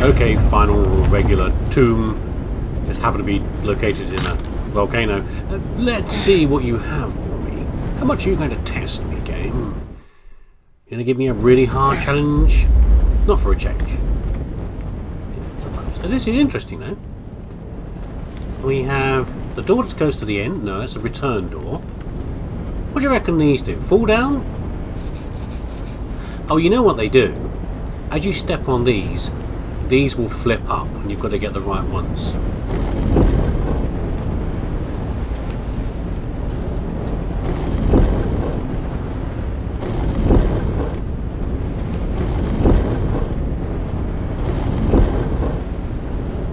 Okay, final regular tomb. Just happen to be located in a volcano. Let's see what you have for me. How much are you going to test me, game? You're going to give me a really hard challenge? Not for a change. So this is interesting, though. We have the door that goes to the end. No, it's a return door. What do you reckon these do? Fall down? Oh, you know what they do? As you step on these will flip up, and you've got to get the right ones.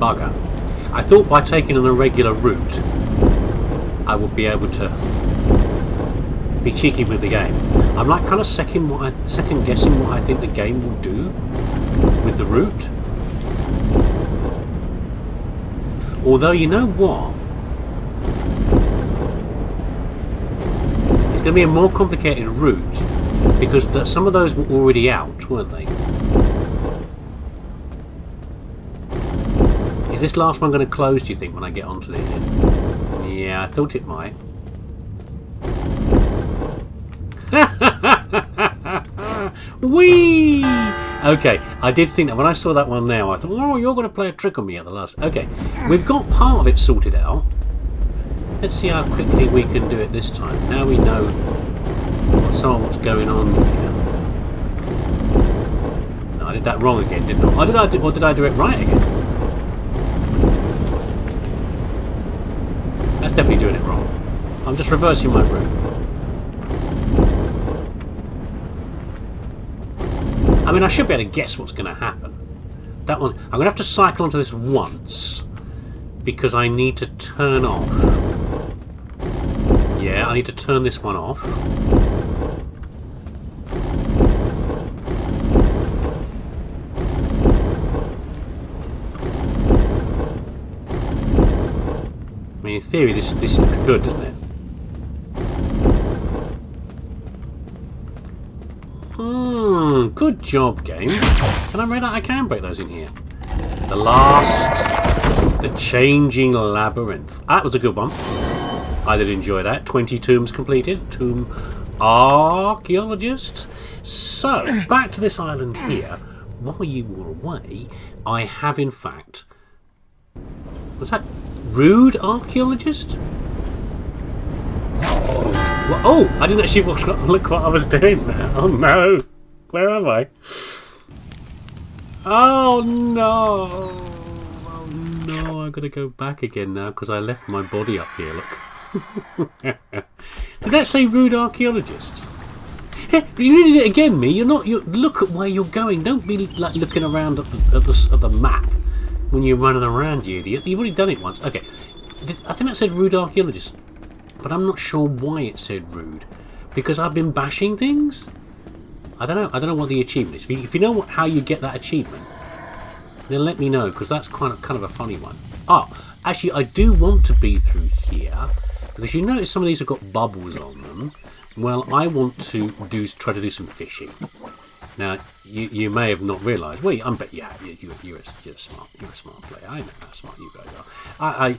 Bugger. I thought by taking an irregular route I would be able to be cheeky with the game. I'm like kind of second guessing what I think the game will do with the route. Although, you know what? It's going to be a more complicated route because some of those were already out, weren't they? Is this last one going to close, do you think, when I get onto the end? Yeah, I thought it might. Whee! Okay, I did think that when I saw that one now, I thought, oh, you're going to play a trick on me at the last. Okay, we've got part of it sorted out. Let's see how quickly we can do it this time. Now we know what's going on here. No, I did that wrong again, didn't I? Or did I do it right again? That's definitely doing it wrong. I'm just reversing my route. I mean, I should be able to guess what's going to happen. That one, I'm going to have to cycle onto this once because I need to turn off. Yeah, I need to turn this one off. I mean, in theory, this looks good, doesn't it? Good job, game. Can I read that? I can break those in here. The changing labyrinth. That was a good one. I did enjoy that. 20 tombs completed. Tomb archaeologists. So, back to this island here. While you were away, I have in fact... Was that rude archaeologist? Oh, I didn't actually look what I was doing there. Oh no. Where am I? Oh no. Oh no, I've got to go back again now because I left my body up here, look. Did that say rude archaeologist? Hey, you did it again, me. Look at where you're going. Don't be like looking around at the map when you're running around, you idiot. You've already done it once. Okay. I think that said rude archaeologist. But I'm not sure why it said rude. Because I've been bashing things? I don't know. I don't know what the achievement is. If you know how you get that achievement, then let me know, because that's kind of a funny one. Oh, actually, I do want to be through here, because you notice some of these have got bubbles on them. Well, I want to try to do some fishing. Now, you may have not realised. Well, I bet you're a smart player. I know how smart you guys are.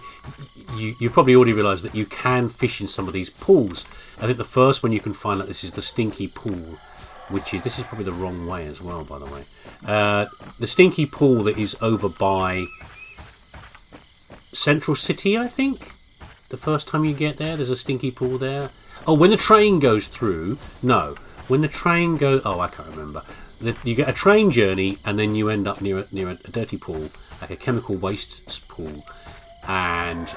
You probably already realised that you can fish in some of these pools. I think the first one you can find out this is the Stinky Pool, this is probably the wrong way as well, by the way. The Stinky Pool that is over by Central City, I think. The first time you get there's a Stinky Pool there. Oh, when the train goes through. No. When the train goes... Oh, I can't remember. You get a train journey and then you end up near a dirty pool, like a chemical waste pool, and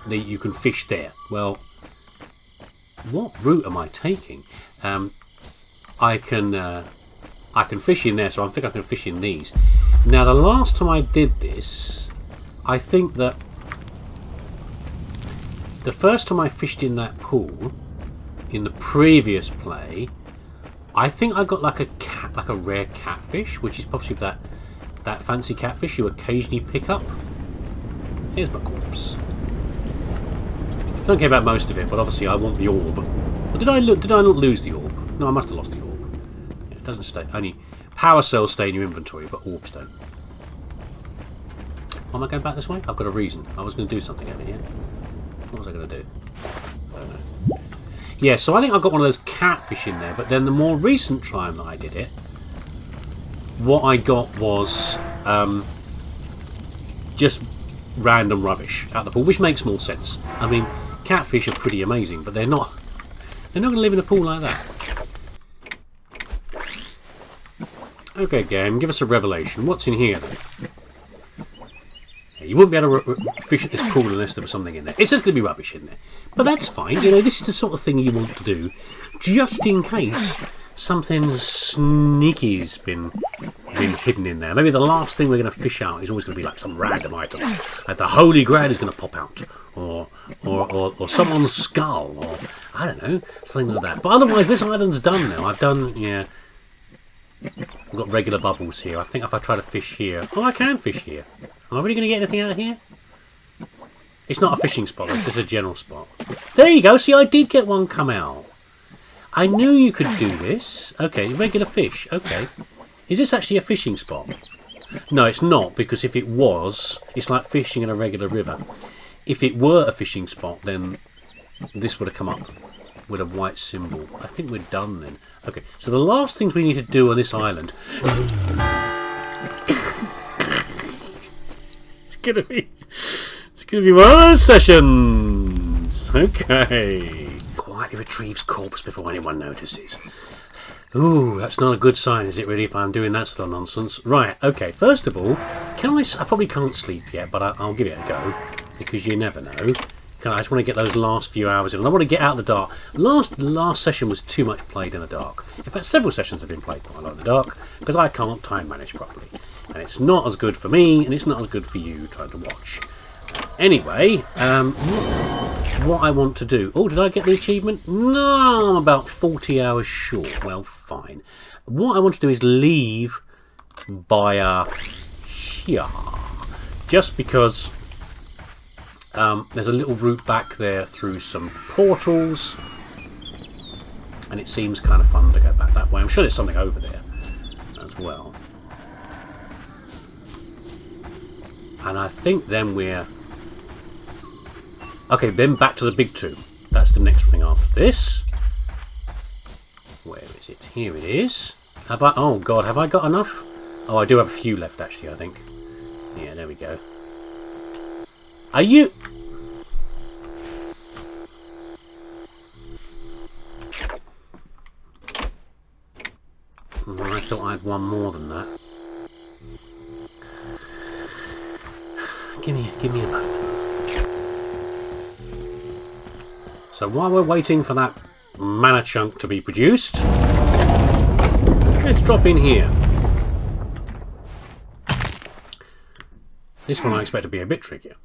you can fish there. Well, what route am I taking? I can fish in there, so I think I can fish in these. Now, the last time I did this, I think that the first time I fished in that pool, in the previous play, I think I got like a rare catfish, which is possibly that fancy catfish you occasionally pick up. Here's my corpse. Don't care about most of it, but obviously I want the orb. But did I not lose the orb? No, I must have lost the orb. It doesn't stay. Only power cells stay in your inventory, but orbs don't. Why am I going back this way? I've got a reason. I was going to do something over here. What was I going to do? I don't know. Yeah, so I think I got one of those catfish in there, but then the more recent time that I did it, what I got was just random rubbish out the pool, which makes more sense. I mean, catfish are pretty amazing, but they're not going to live in a pool like that. Okay, game, give us a revelation. What's in here then? You wouldn't be able to fish at this pool unless there was something in there. It's just going to be rubbish in there. But that's fine. You know, this is the sort of thing you want to do just in case something sneaky's been hidden in there. Maybe the last thing we're going to fish out is always going to be like some random item. Like the Holy Grail is going to pop out. Or someone's skull. Or, I don't know, something like that. But otherwise, this island's done now. I've done, yeah. I've got regular bubbles here. I think if I try to fish here... Oh, I can fish here. Am I really going to get anything out of here? It's not a fishing spot, it's just a general spot. There you go, see, I did get one come out. I knew you could do this. Okay, regular fish, okay. Is this actually a fishing spot? No, it's not, because if it was, it's like fishing in a regular river. If it were a fishing spot, then this would have come up with a white symbol. I think we're done then. Okay, so the last things we need to do on this island... It's gonna be one of those sessions. Okay. Quietly retrieves corpse before anyone notices. Ooh, that's not a good sign, is it really, if I'm doing that sort of nonsense? Right, okay, first of all, I probably can't sleep yet, but I'll give it a go, because you never know. I just want to get those last few hours in. I want to get out of the dark. Last session was too much played in the dark. In fact, several sessions have been played quite a lot in the dark, because I can't time manage properly. And it's not as good for me, and it's not as good for you trying to watch. Anyway, what I want to do... Oh, did I get the achievement? No, I'm about 40 hours short. Well, fine. What I want to do is leave via here. Just because there's a little route back there through some portals. And it seems kind of fun to go back that way. I'm sure there's something over there as well. And I think then we're... Okay, then back to the big two. That's the next thing after this. Where is it? Here it is. Have I... Oh, God, have I got enough? Oh, I do have a few left, actually, I think. Yeah, there we go. Are you... Oh, I thought I had one more than that. Give me a moment. So while we're waiting for that mana chunk to be produced, let's drop in here. This one I expect to be a bit trickier.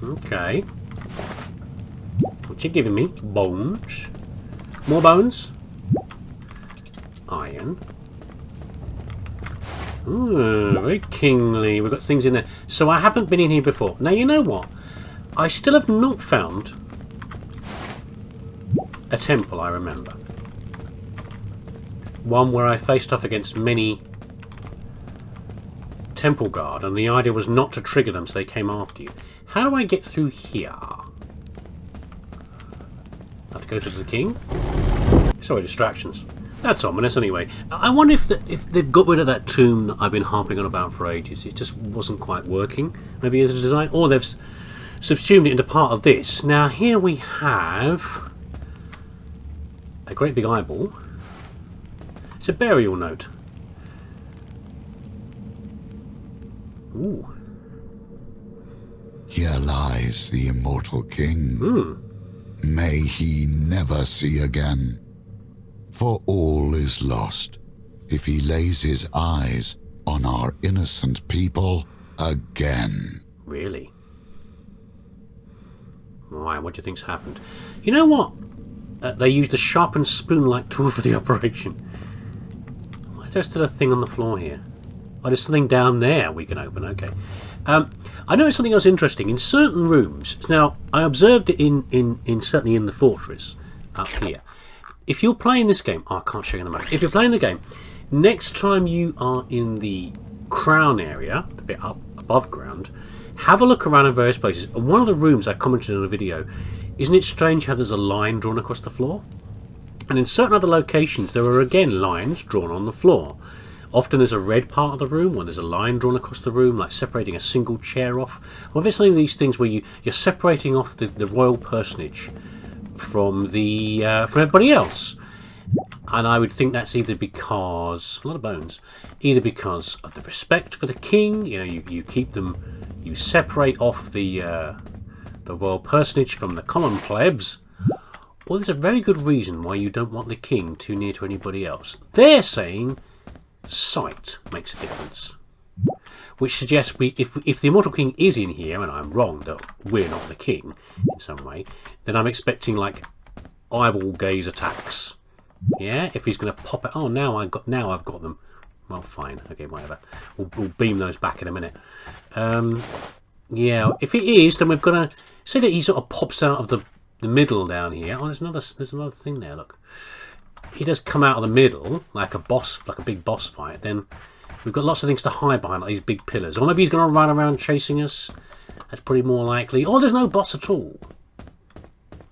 Okay. What you giving me? Bones. More bones. Iron. Ooh, very kingly. We've got things in there. So I haven't been in here before. Now, you know what? I still have not found a temple, I remember. One where I faced off against many temple guard, and the idea was not to trigger them so they came after you. How do I get through here? I have to go through the king? Sorry, distractions. That's ominous anyway. I wonder if they've got rid of that tomb that I've been harping on about for ages. It just wasn't quite working, maybe as a design. Or they've subsumed it into part of this. Now here we have a great big eyeball. It's a burial note. Ooh. Here lies the immortal king. Hmm. May he never see again. For all is lost if he lays his eyes on our innocent people again. Really? Right, what do you think's happened? You know what? They used a sharpened spoon-like tool for the operation. Why is there still a thing on the floor here? Oh, there's something down there we can open. Okay. I noticed something else interesting in certain rooms. Now, I observed it in certainly in the fortress up here. If you're playing this game, I can't show you the map. If you're playing the game, next time you are in the crown area, a bit up above ground, have a look around in various places. And one of the rooms I commented on a video, isn't it strange how there's a line drawn across the floor? And in certain other locations, there are again lines drawn on the floor. Often there's a red part of the room when there's a line drawn across the room, like separating a single chair off. Well, there's some of these things where you're separating off the royal personage from everybody else. And I would think that's either because a lot of bones, either because of the respect for the king. You know, you keep them, you separate off the royal personage from the common plebs. Or there's a very good reason why you don't want the king too near to anybody else. They're saying sight makes a difference, which suggests if the immortal king is in here, and I'm wrong that we're not the king in some way, then I'm expecting like eyeball gaze attacks. Yeah, if he's going to pop it. Oh, now I've got them. Well, fine. Okay, whatever. We'll beam those back in a minute. Yeah, if it is, then we've got to say that he sort of pops out of the middle down here. Oh, there's another thing there. Look. He does come out of the middle like a big boss fight. Then we've got lots of things to hide behind, like these big pillars. Or maybe he's going to run around chasing us. That's probably more likely. Or there's no boss at all.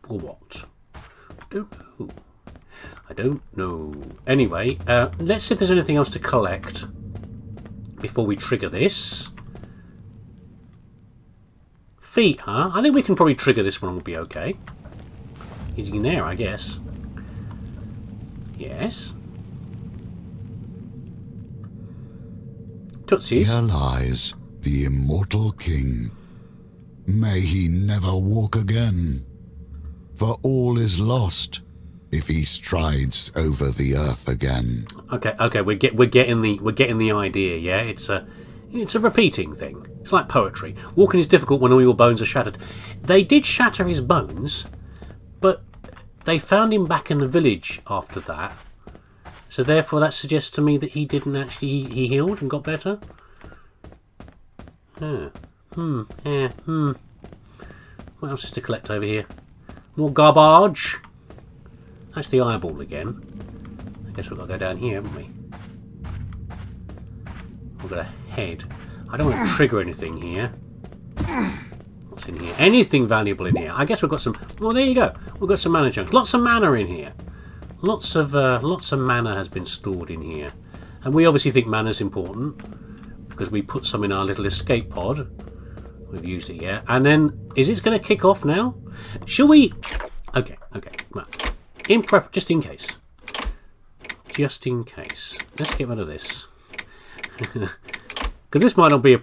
Or what? I don't know. Anyway, let's see if there's anything else to collect before we trigger this. Feet, huh? I think we can probably trigger this one and we'll be okay. He's in there, I guess. Yes. Tootsies. Here lies the immortal king. May he never walk again. For all is lost if he strides over the earth again. Okay, we're getting the idea. Yeah, it's a repeating thing. It's like poetry. Walking is difficult when all your bones are shattered. They did shatter his bones, but they found him back in the village after that. So therefore that suggests to me that he didn't actually... He healed and got better? What else is to collect over here? More garbage. That's the eyeball again. I guess we've got to go down here, haven't we? We've got a head. I don't want to trigger anything here. What's in here? Anything valuable in here? I guess we've got some... Well, there you go. We've got some mana chunks. Lots of mana in here. Lots of mana has been stored in here. And we obviously think mana's important because we put some in our little escape pod. We've used it yet. And then, is it going to kick off now? Shall we... Okay. Right. Just in case. Just in case. Let's get rid of this. Because this might not be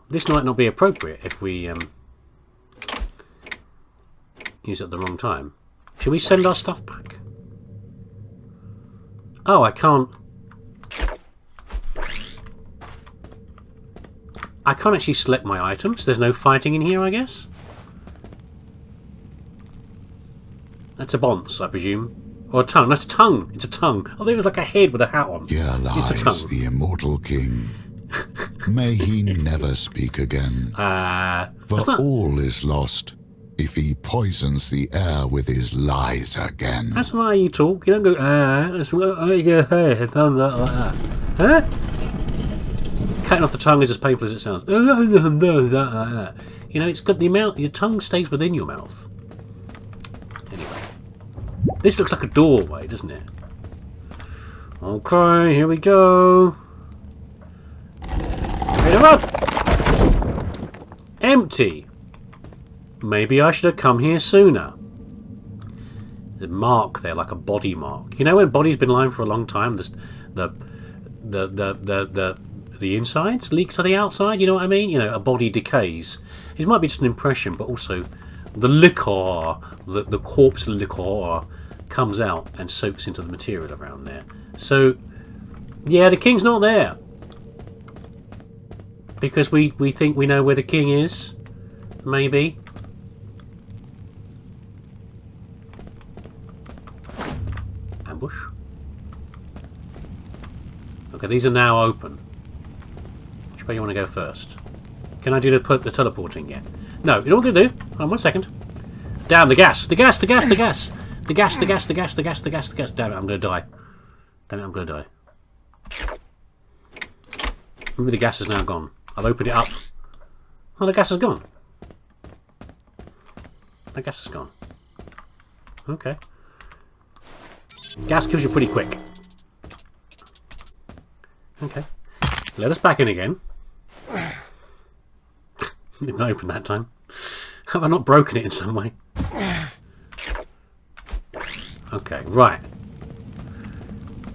this might not be appropriate if we use it at the wrong time. Shall we send our stuff back? Oh, I can't actually select my items. There's no fighting in here, I guess. That's a bonce, I presume. Or a tongue. That's a tongue. It's a tongue. Oh, there was like a head with a hat on. Here lies the immortal king. May he never speak again. For all is lost if he poisons the air with his lies again. That's not how you talk. You don't go, That's what I get. It sounds like that. Huh? Cutting off the tongue is as painful as it sounds. You know, it's got the amount, your tongue stays within your mouth. Anyway. This looks like a doorway, doesn't it? Okay, here we go. Empty. Maybe I should have come here sooner. There's a mark there, like a body mark. You know when a body's been lying for a long time, the insides leak to the outside. You know what I mean? You know, a body decays. It might be just an impression, but also the liquor, the corpse liquor, comes out and soaks into the material around there. So, yeah, the king's not there. Because we think we know where the king is. Maybe. Ambush. Okay, these are now open. Which way you want to go first? Can I do the teleporting yet? No. You know what I'm going to do? Hold on 1 second. Damn, the gas. The gas, the gas, the gas. The gas, the gas, the gas, the gas, the gas, the gas. Damn it, I'm going to die. Damn it, I'm going to die. Maybe the gas is now gone. I've opened it up. Oh, the gas is gone. The gas is gone. Okay. Gas kills you pretty quick. Okay. Let us back in again. Didn't open that time. Have I not broken it in some way? Okay, right.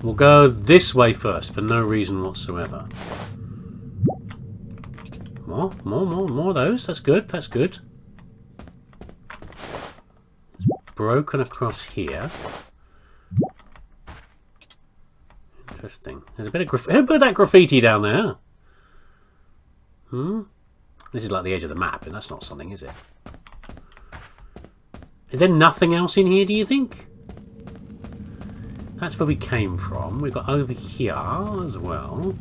We'll go this way first for no reason whatsoever. More of those. That's good, that's good. It's broken across here. Interesting. There's a bit of that graffiti down there. This is like the edge of the map, and that's not something, is it? Is there nothing else in here, do you think? That's where we came from. We've got over here as well.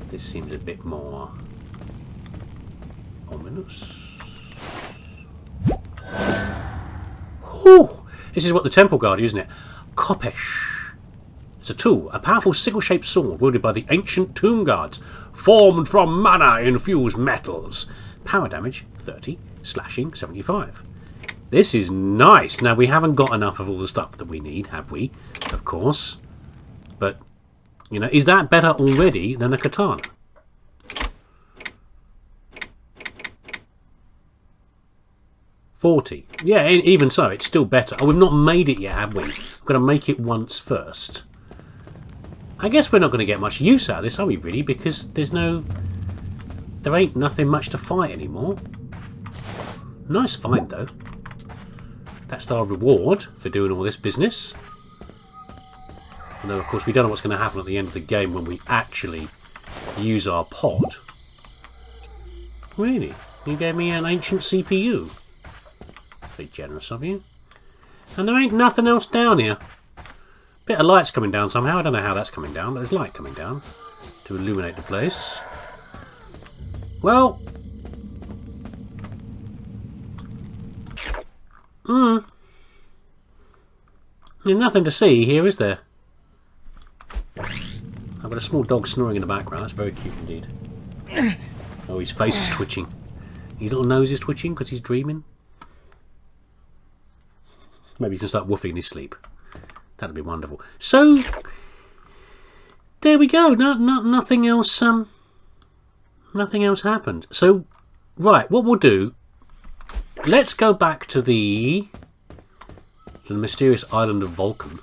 This seems a bit more ominous. Whew! This is what the temple guard, isn't it? Khopesh. It's a tool, a powerful sickle-shaped sword wielded by the ancient tomb guards, formed from mana-infused metals. Power damage 30, slashing 75. This is nice. Now, we haven't got enough of all the stuff that we need, have we? Of course. But, you know, is that better already than the katana? $40. Yeah, even so, it's still better. Oh, we've not made it yet, have we? We've got to make it once first. I guess we're not going to get much use out of this, are we, really? Because there's no... There ain't nothing much to fight anymore. Nice find, though. That's our reward for doing all this business. Although, of course, we don't know what's going to happen at the end of the game when we actually use our pod. Really? You gave me an ancient CPU? Very generous of you. And there ain't nothing else down here. Bit of light's coming down somehow. I don't know how that's coming down, but there's light coming down to illuminate the place. Well... There's nothing to see here, is there? I've got a small dog snoring in the background. That's very cute indeed. Oh, his face is twitching. His little nose is twitching because he's dreaming. Maybe he can start woofing in his sleep. That'd be wonderful. So, there we go. Nothing else. Nothing else happened. So, right, what we'll do. Let's go back to the mysterious island of Vulcan,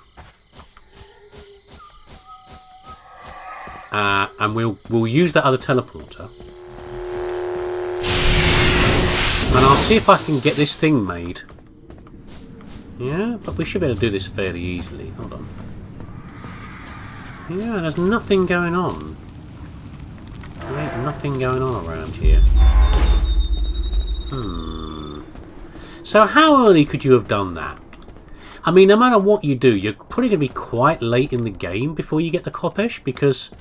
and we'll use that other teleporter, and I'll see if I can get this thing made. Yeah, but we should be able to do this fairly easily. Hold on. Yeah, there's nothing going on. There ain't nothing going on around here. So how early could you have done that? I mean, no matter what you do, you're probably going to be quite late in the game before you get the Khopesh, because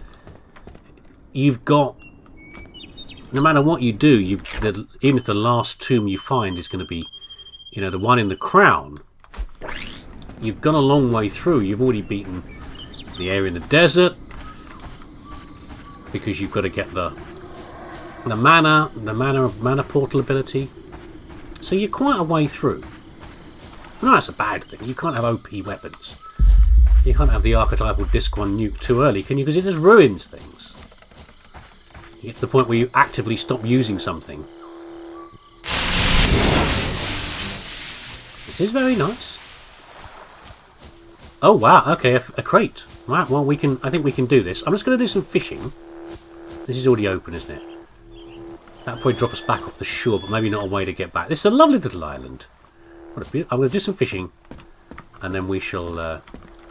you've got... No matter what you do, even if the last tomb you find is going to be, you know, the one in the crown, you've gone a long way through. You've already beaten the area in the desert, because you've got to get the mana portal ability. So you're quite a way through. No, that's a bad thing. You can't have OP weapons. You can't have the archetypal Disc 1 nuke too early, can you? Because it just ruins things. You get to the point where you actively stop using something. This is very nice. Oh wow, okay, a crate. Right, well I think we can do this. I'm just going to do some fishing. This is already open, isn't it? That'll probably drop us back off the shore, but maybe not a way to get back. This is a lovely little island. I'm going to do some fishing, and then we shall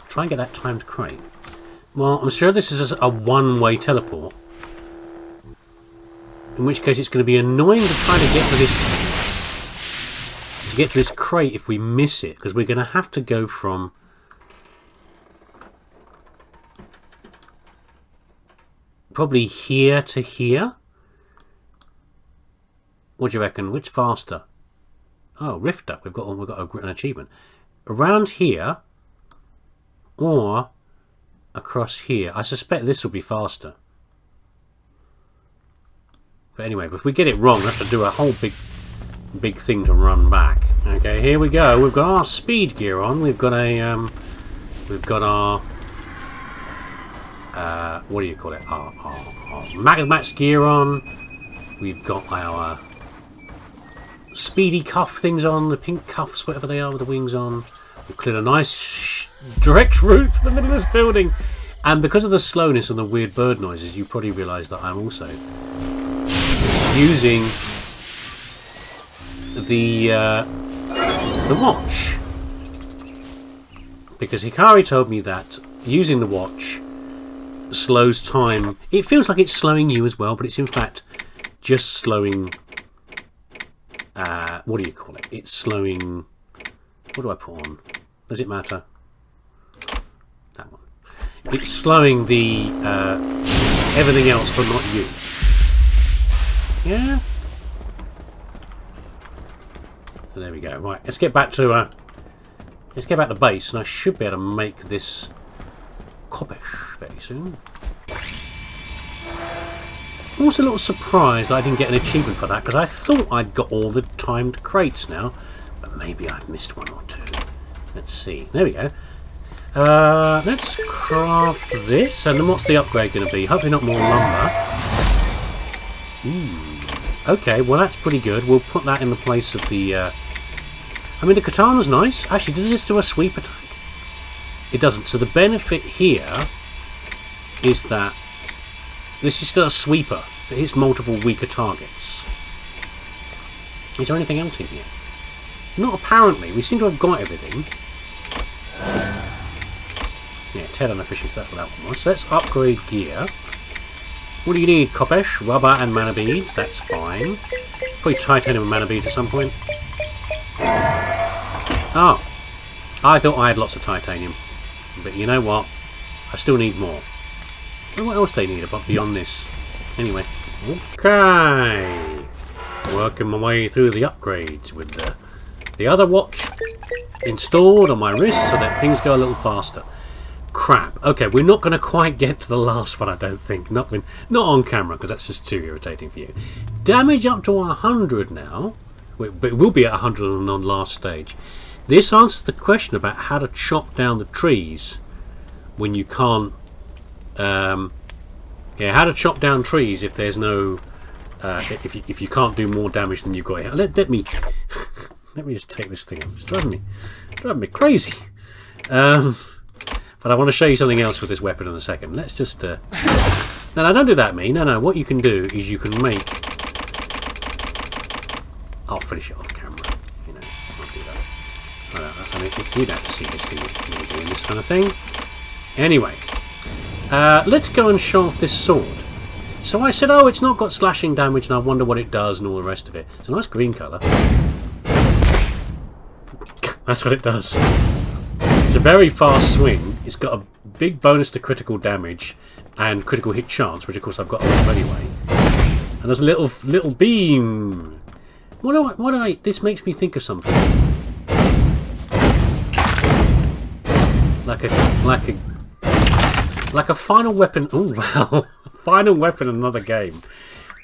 try and get that timed crate. Well, I'm sure this is a one-way teleport. In which case it's going to be annoying to try to get to this crate if we miss it, because we're going to have to go from probably here to here. What do you reckon? Which faster? Oh, Rifter. We've got an achievement. Around here, or across here. I suspect this will be faster. But anyway, if we get it wrong, we have to do a whole big thing to run back. Okay, here we go. We've got our speed gear on. We've got a our what do you call it? Our max gear on. We've got our speedy cuff things on, the pink cuffs, whatever they are, with the wings on. We've cleared a nice direct route to the middle of this building. And because of the slowness and the weird bird noises, you probably realise that I'm also using the watch. Because Hikari told me that using the watch slows time. It feels like it's slowing you as well, but it's in fact just slowing... what do you call it? It's slowing... What do I put on? Does it matter? That one. It's slowing the everything else, but not you. Yeah. So there we go. Right, let's get back to base, and I should be able to make this Kopesh very soon. I'm also a little surprised I didn't get an achievement for that, because I thought I'd got all the timed crates now, but maybe I've missed one or two. Let's see. There we go. Let's craft this, and then what's the upgrade going to be? Hopefully not more lumber. Okay, well that's pretty good. We'll put that in the place of the... I mean, the katana's nice. Actually, does this do a sweep attack? It doesn't. So the benefit here is that this is still a sweeper that hits multiple weaker targets. Is there anything else in here? Not apparently. We seem to have got everything. Yeah, 10 on efficiency, that's what that one was. So let's upgrade gear. What do you need, Kopesh? Rubber and mana beads, that's fine. Probably titanium and mana beads at some point. Oh, I thought I had lots of titanium. But you know what? I still need more. I wonder what else they need above beyond this. Anyway. Okay. Working my way through the upgrades with the other watch installed on my wrist so that things go a little faster. Crap. Okay, we're not going to quite get to the last one, I don't think. Not on camera, because that's just too irritating for you. Damage up to 100 now. But it will be at 100 on the last stage. This answers the question about how to chop down the trees when you can't... yeah, how to chop down trees if there's no... if you can't do more damage than you've got here. Let me... let me just take this thing up. It's driving me crazy. But I want to show you something else with this weapon in a second. Let's just... No, don't do that, me. No, what you can do is you can make... I'll finish it off camera. You know, I'll do that. I mean, you'd have to see this thing doing this kind of thing. Anyway, let's go and show off this sword. So I said, oh, it's not got slashing damage, and I wonder what it does and all the rest of it. It's a nice green colour. That's what it does. It's a very fast swing. It's got a big bonus to critical damage and critical hit chance, which of course I've got a lot of anyway. And there's a little beam. This makes me think of something. Like a final weapon. Oh wow, final weapon in another game.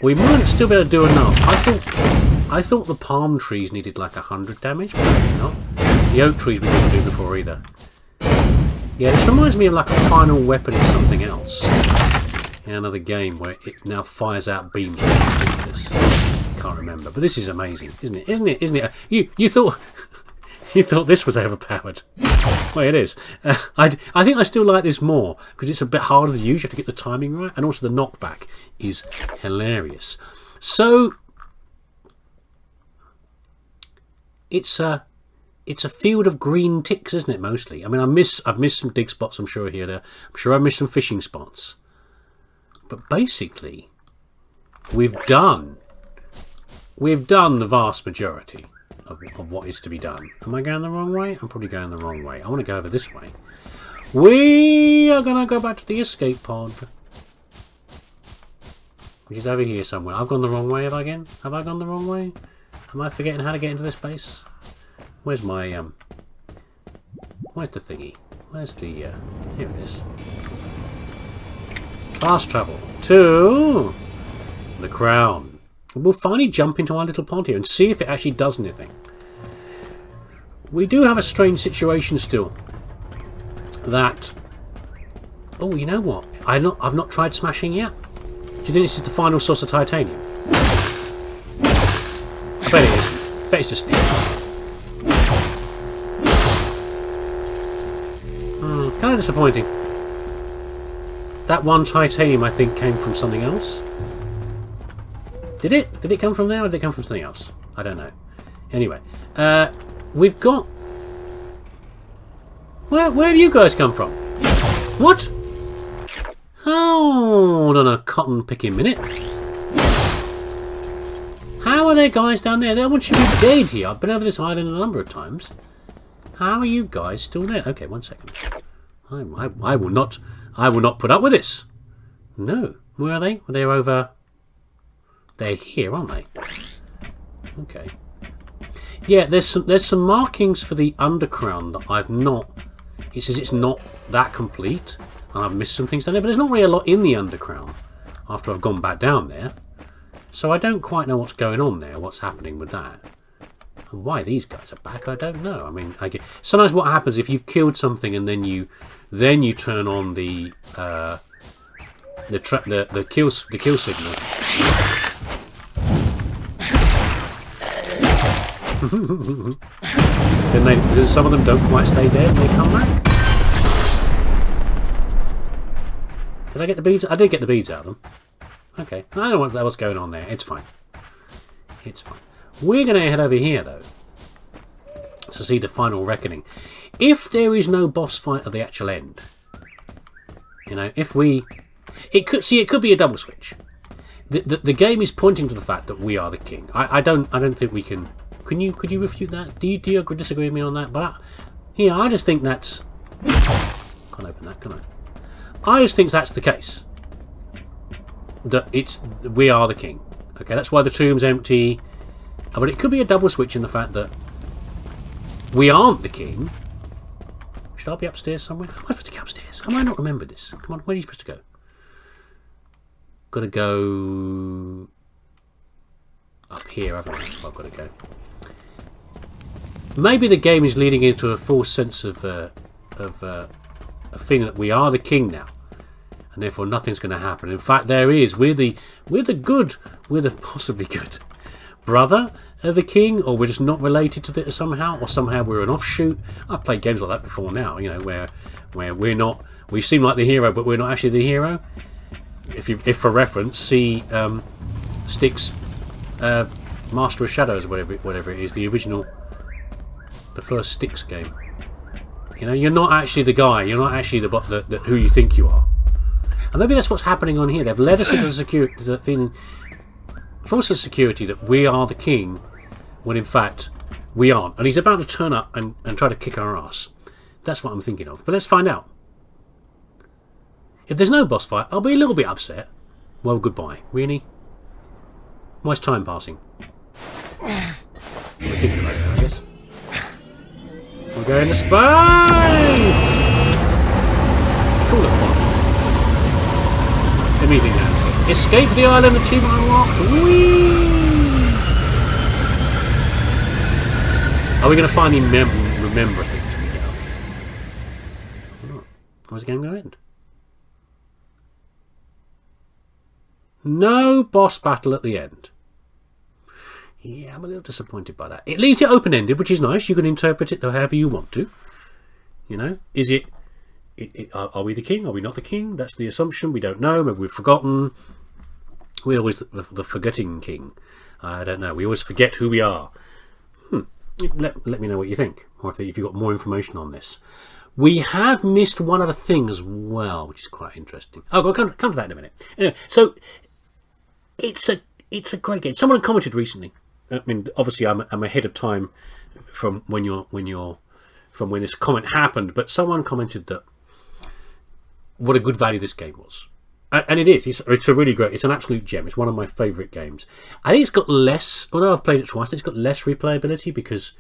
We might still be able to do enough. I thought the palm trees needed like 100 damage, but maybe not. The oak trees we didn't do before either. Yeah, this reminds me of like a final weapon in something else. In another game where it now fires out beams. Can't remember, but this is amazing, isn't it? Isn't it? You thought this was overpowered. Well, it is. I think I still like this more because it's a bit harder to use. You have to get the timing right, and also the knockback is hilarious. So it's a field of green ticks, isn't it? Mostly. I mean, I've missed some dig spots. I'm sure here. I'm sure I've missed some fishing spots. But basically, we've done the vast majority of what is to be done. Am I going the wrong way? I'm probably going the wrong way. I want to go over this way. We are going to go back to the escape pod. which is over here somewhere. I've gone the wrong way, have I again? Have I gone the wrong way? Am I forgetting how to get into this base? Where's my, where's the thingy? Where's the, here it is. Fast travel to the crown. We'll finally jump into our little pod here and see if it actually does anything. We do have a strange situation still. That... Oh, you know what? I've not tried smashing yet. Do you think this is the final source of titanium? I bet it isn't. I bet it's just sticks. Kind of disappointing. That one titanium, I think, came from something else. Did it? Did it come from there, or did it come from something else? I don't know. Anyway, we've got... Where do you guys come from? What? Hold on a cotton picking minute. How are there guys down there? They want you to be dead here. I've been over this island a number of times. How are you guys still there? Okay, 1 second. I will not put up with this. No. Where are they? They're over... They're here, aren't they? Okay. Yeah, there's some markings for the underground that I've not... It says it's not that complete, and I've missed some things down there, but there's not really a lot in the underground after I've gone back down there. So I don't quite know what's going on there, what's happening with that. And why these guys are back, I don't know. I mean, sometimes what happens if you've killed something and then you turn on the kill signal. Then some of them don't quite stay dead and they come back. Did I get the beads? I did get the beads out of them. Okay, I don't know what's going on there. It's fine. It's fine. We're going to head over here though to see the final reckoning. If there is no boss fight at the actual end, you know, it could be a double switch. The game is pointing to the fact that we are the king. I don't think we can. Could you refute that? Do you disagree with me on that? But I just think that's... Can't open that, can I? I just think that's the case. That we are the king. Okay, that's why the tomb's empty. But it could be a double switch in the fact that we aren't the king. Should I be upstairs somewhere? Am I supposed to get upstairs? I might not remember this. Come on, where are you supposed to go? Got to go up here, haven't I? I've got to go. Maybe the game is leading into a false sense of a feeling that we are the king now, and therefore nothing's going to happen. In fact, there is. We're the possibly good brother of the king, or we're just not related to it somehow, or somehow we're an offshoot. I've played games like that before now. You know, where we're not. We seem like the hero, but we're not actually the hero. If for reference, see Styx, Master of Shadows, whatever it is, the original, the first Styx game. You know, you're not actually the guy. You're not actually the who you think you are. And maybe that's what's happening on here. They've led us into the feeling, false sense of security, that we are the king, when in fact we aren't. And he's about to turn up and try to kick our ass. That's what I'm thinking of. But let's find out. If there's no boss fight, I'll be a little bit upset. Well, goodbye. Really? Why's time passing? We're thinking about it, I guess. We're going to space! It's a cool little one. Immediately landscape. Escape the island, achievement unlocked. Whee! Are we going to finally remember things when we get up? Or not? How's the game going to end? No boss battle at the end. Yeah, I'm a little disappointed by that. It leaves it open-ended, which is nice. You can interpret it however you want to. You know, is it are we the king? Are we not the king? That's the assumption. We don't know. Maybe we've forgotten. We're always the forgetting king. I don't know. We always forget who we are. Let me know what you think, or if you've got more information on this. We have missed one other thing as well, which is quite interesting. Oh, we'll come to that in a minute. Anyway, so it's a great game. Someone commented recently. I mean, obviously, I'm ahead of time from when this comment happened. But someone commented that what a good value this game was. And it is. It's a really great. It's an absolute gem. It's one of my favourite games. I think it's got less. Although I've played it twice, it's got less replayability because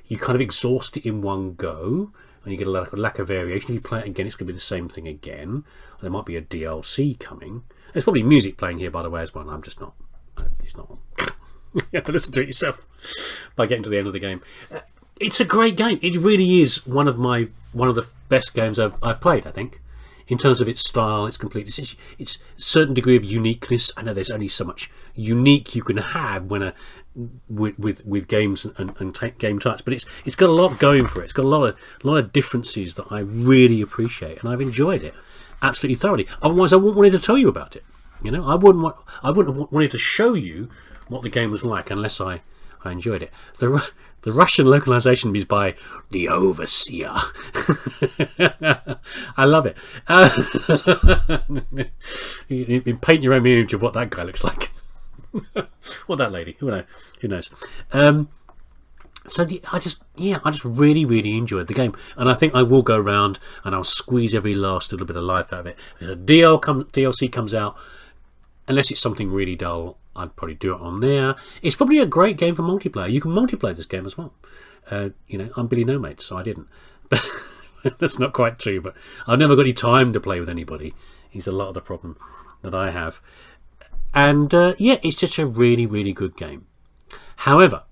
you kind of exhaust it in one go, and you get a lack of variation. If you play it again, it's going to be the same thing again. There might be a DLC coming. There's probably music playing here, by the way, as well. I'm just not. It's not. You have to listen to it yourself by getting to the end of the game. It's a great game. It really is one of the best games I've played, I think. In terms of its style, its completeness, it's a certain degree of uniqueness. I know there's only so much unique you can have when with games and game types, but it's got a lot going for it. It's got a lot of differences that I really appreciate, and I've enjoyed it absolutely thoroughly. Otherwise, I wouldn't wanted to tell you about it. You know, I wouldn't have wanted to show you what the game was like unless I enjoyed it. The Russian localization is by the Overseer. I love it. You paint your own image of what that guy looks like. Or that lady. Who knows? I just really enjoyed the game, and I think I will go around and I'll squeeze every last little bit of life out of it. If a DLC comes out, unless it's something really dull, I'd probably do it on there. It's probably a great game for multiplayer. You can multiplayer this game as well. I'm Billy No Mate, so I didn't. That's not quite true, but I've never got any time to play with anybody. Is a lot of the problem that I have. And it's just a really good game. However,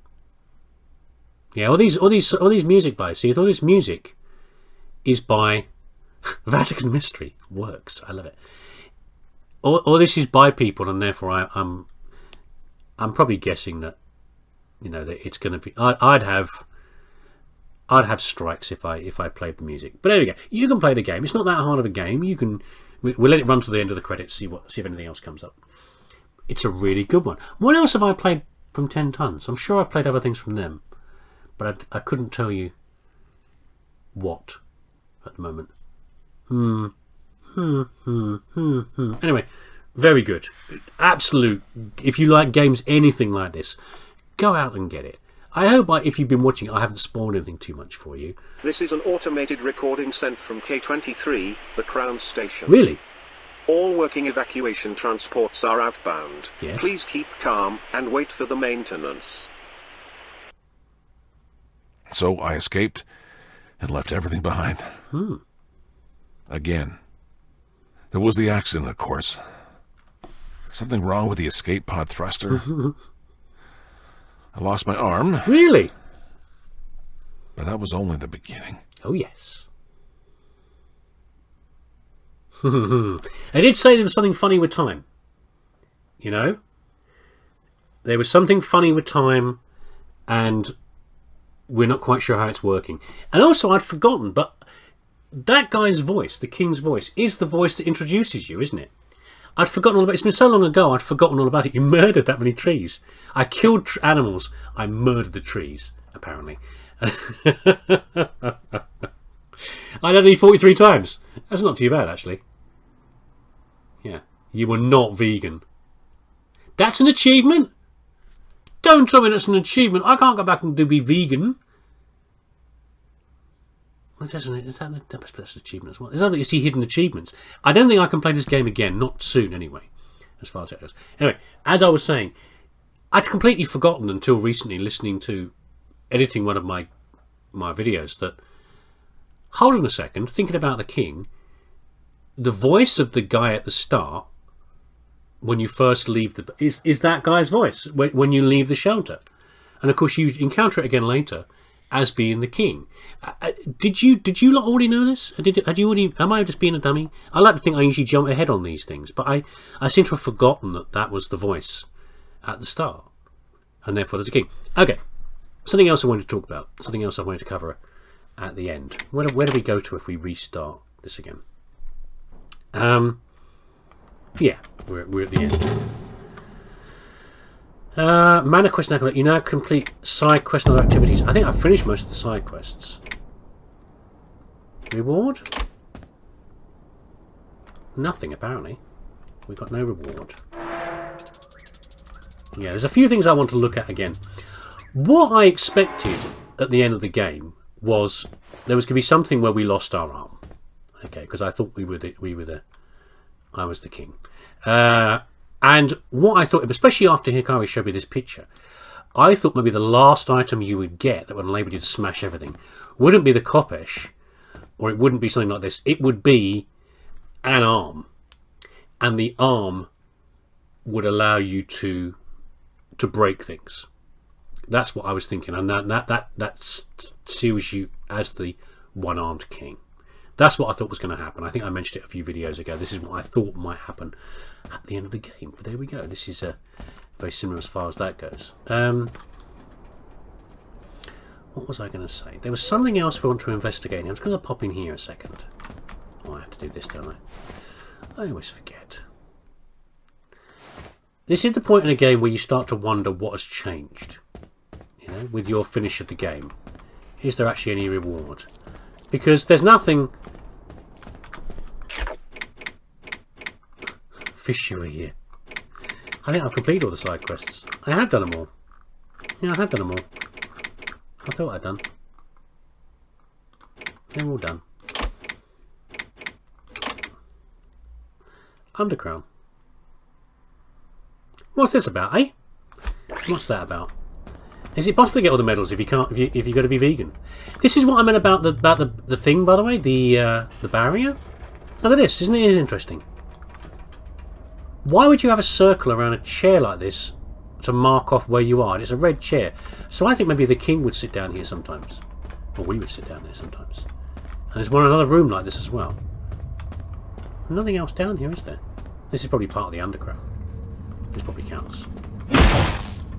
all these music by all this music is by Vatican Mystery Works. I love it. Or this is by people, and therefore I'm probably guessing that that it's going to be. I'd have strikes if I played the music. But there we go. You can play the game. It's not that hard of a game. You can. We'll let it run to the end of the credits. See if anything else comes up. It's a really good one. What else have I played from 10 Tons? I'm sure I've played other things from them, but I couldn't tell you what at the moment. Anyway, very good. Absolute. If you like games anything like this, go out and get it. I hope if you've been watching, I haven't spoiled anything too much for you. This is an automated recording sent from K23, the Crown Station. Really? All working evacuation transports are outbound. Yes. Please keep calm and wait for the maintenance. So I escaped and left everything behind. Again. There was the accident, of course. Something wrong with the escape pod thruster. I lost my arm. Really? But that was only the beginning. Oh, yes. I did say there was something funny with time. There was something funny with time, and we're not quite sure how it's working. And also, I'd forgotten, but that guy's voice, the king's voice, is the voice that introduces you, isn't it? I'd forgotten all about it. It's been so long ago, I'd forgotten all about it. You murdered that many trees. I killed animals. I murdered the trees, apparently. I did it 43 times. That's not too bad, actually. Yeah. You were not vegan. That's an achievement? Don't tell me that's an achievement. I can't go back and be vegan. That's an achievement as well. There's obviously hidden achievements. I don't think I can play this game again. Not soon, anyway, as far as that goes. Anyway, as I was saying, I'd completely forgotten until recently, listening to editing one of my videos, that, hold on a second, thinking about the king, the voice of the guy at the start, when you first leave is that guy's voice when you leave the shelter. And of course you encounter it again later as being the king. Did you lot already know this? Am I just being a dummy? I like to think I usually jump ahead on these things, but I seem to have forgotten that was the voice at the start, and therefore there's a king. Okay, something else I wanted to talk about, something else I wanted to cover at the end. Where do we go to if we restart this again? Yeah, we're at the end. Mana quest now complete. You now complete side quest and other activities. I think I've finished most of the side quests. Reward? Nothing, apparently. We got no reward. Yeah, there's a few things I want to look at again. What I expected at the end of the game was there was going to be something where we lost our arm. Okay, because I thought we were the I was the king. And what I thought, especially after Hikari showed me this picture, I thought maybe the last item you would get that would enable you to smash everything wouldn't be the Kopesh, or it wouldn't be something like this. It would be an arm. And the arm would allow you to break things. That's what I was thinking. And that seals you as the one-armed king. That's what I thought was going to happen. I think I mentioned it a few videos ago. This is what I thought might happen at the end of the game. But there we go. This is very similar as far as that goes. What was I going to say? There was something else we want to investigate. I'm just going to pop in here a second. Oh, I have to do this, don't I? I always forget. This is the point in a game where you start to wonder what has changed. You know, with your finish of the game. Is there actually any reward? Because there's nothing... Fish you are here. I think I've completed all the side quests. I have done them all. Yeah, I have done them all. I thought I'd done. They're all done. Undercrown. What's this about, eh? What's that about? Is it possible to get all the medals if you can't? If you got to be vegan? This is what I meant about the thing, by the way. The barrier. Look at this. Isn't it interesting? Why would you have a circle around a chair like this to mark off where you are? And it's a red chair. So I think maybe the king would sit down here sometimes, or we would sit down there sometimes. And there's another room like this as well. Nothing else down here, is there? This is probably part of the underground. This probably counts,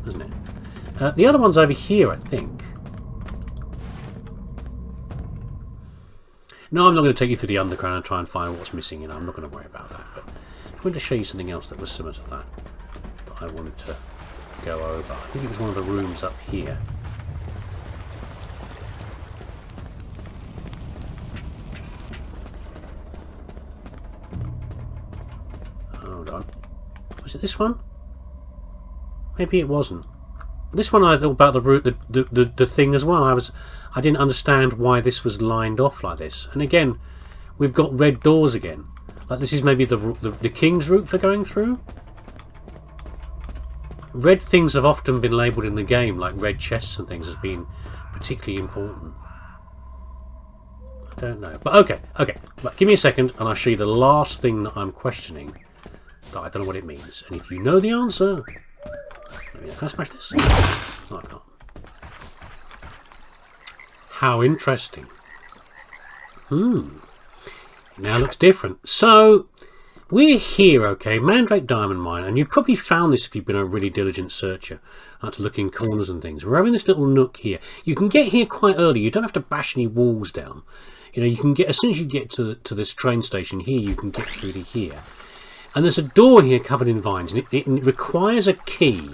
doesn't it? The other one's over here, I think. No, I'm not going to take you through the underground and try and find what's missing. You know, I'm not going to worry about that. But I wanted to show you something else that was similar to that I wanted to go over. I think it was one of the rooms up here. Hold on. Was it this one? Maybe it wasn't. This one I thought about the route, the thing as well. I didn't understand why this was lined off like this. And again, we've got red doors again. Like this is maybe the king's route for going through. Red things have often been labelled in the game, like red chests and things, as being particularly important. I don't know, but okay. But give me a second, and I'll show you the last thing that I'm questioning. That I don't know what it means, and if you know the answer. Can I smash this? No, I can't. How interesting. Now looks different. So, we're here, okay, Mandrake Diamond Mine, and you've probably found this if you've been a really diligent searcher. Like to look in corners and things. We're having this little nook here. You can get here quite early. You don't have to bash any walls down. You know, you can get, as soon as you get to this train station here, you can get through to here. And there's a door here covered in vines, and it requires a key.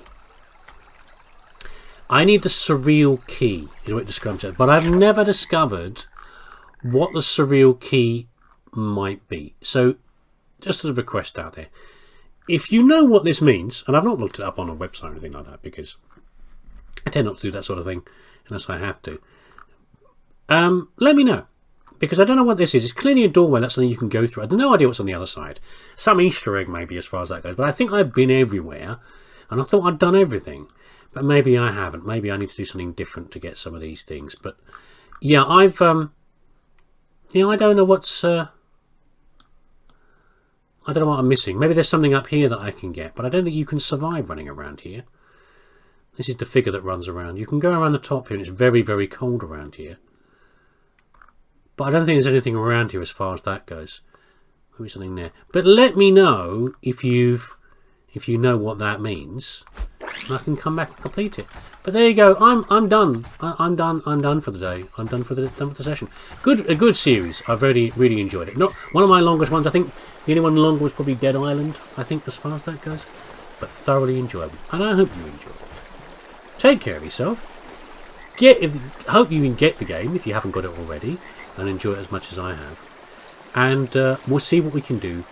I need the surreal key, is what it describes it. But I've never discovered what the surreal key might be. So, just as a request out there, if you know what this means, and I've not looked it up on a website or anything like that, because I tend not to do that sort of thing unless I have to, let me know. Because I don't know what this is. It's clearly a doorway. That's something you can go through. I have no idea what's on the other side. Some Easter egg, maybe, as far as that goes. But I think I've been everywhere, and I thought I'd done everything. But maybe I haven't. Maybe I need to do something different to get some of these things. But yeah, I've I don't know what's I don't know what I'm missing. Maybe there's something up here that I can get, but I don't think you can survive running around here. This is the figure that runs around. You can go around the top here, and it's very, very cold around here. But I don't think there's anything around here as far as that goes. Maybe something there. But let me know if you know what that means, and I can come back and complete it. But there you go. I'm done. I'm done for the day. I'm done for the session. A good series. I've really enjoyed it. Not one of my longest ones. I think the only one longer was probably Dead Island. I think as far as that goes, but thoroughly enjoyable. And I hope you enjoy it. Take care of yourself. Hope you can get the game if you haven't got it already, and enjoy it as much as I have. And we'll see what we can do.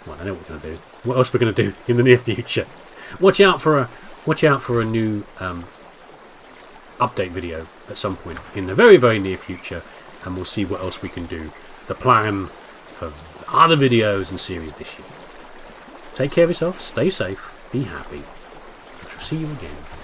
Well, I know what we're going to do. What else we're going to do in the near future. Watch out for a new update video at some point in the very, very near future, and we'll see what else we can do. The plan for other videos and series this year. Take care of yourself, stay safe, be happy. I shall see you again.